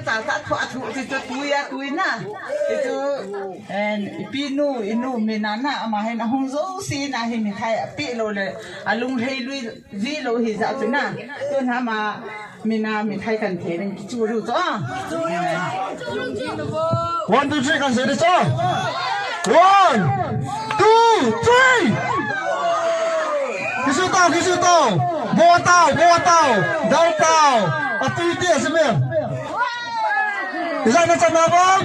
sa sa thu thu si tu ya tu na itu and pinu inu minana ama hen hong zo si na hi mi khai pi lo le alung thei lui vi lo hi za tu na tun ha ma mina mi khai kan the nen ki chu ru zo 1 2 3กันเสร็จแล้วจ้า 1 2 3继续倒摸到绕到啊对点是没有你在那怎么办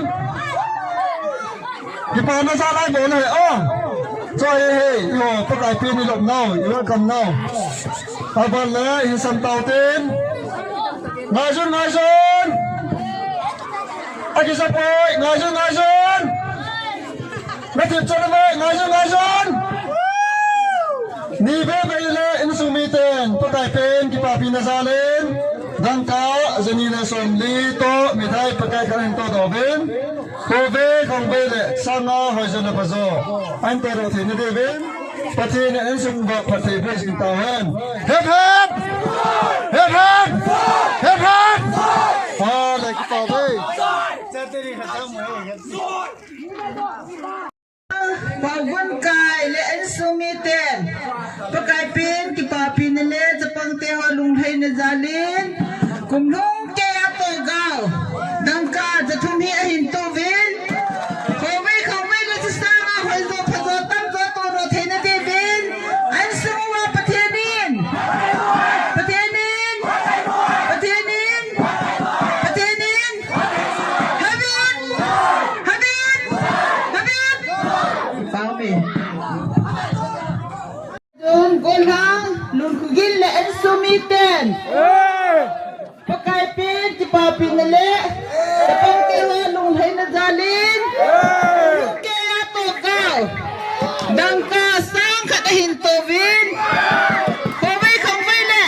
你把那下来摸了哦再嘿哟不改变你ลมเนาอยู่ว่ากันเนาเอาบอลเลยให้สัมเตาเต้นง่ายสุดอากิสับไปง่ายสุดไม่ถึงจะเลยง่ายสุดนี่เป็นไปเลยอินสุมิเตนปกายเป็นกิปาปินาซาเลนดังก้าจะนี่เลยส่วนลีโตไม่ได้ปกายกันตัวต่อเป็นโคเวของเบลสังอาหอยจนพัโซอันเตอร์ทีนี่เดวินปฏิเนอินสุมบปฏิเบสิงตาวันเฮ็ดอะไรกิปาเวปาวันกายและอันสุมิเตนปกายเป็นกิปาปินเลจะปังเตหลุงไทยนจาลินกุมลุงแกโตเกาดังกาจะทุ่มให้หินโตวินเขาไม่เลยจะสร้างอาหอยโซพโซตั้มโซโตโรเทนเดวินอันสุว่าประเทศนินฮับินฟังดิจุนกุลหังลุนคุกินและอันสุมิเตนปกายเป็นจิปาปินเลจะปังเตวลุงไทยนจาลินลุงแกโตเกาดังกาสร้างขัดหินโตวินโควิแหละ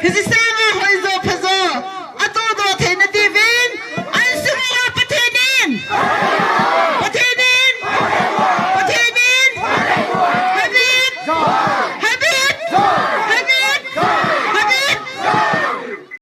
คือสิ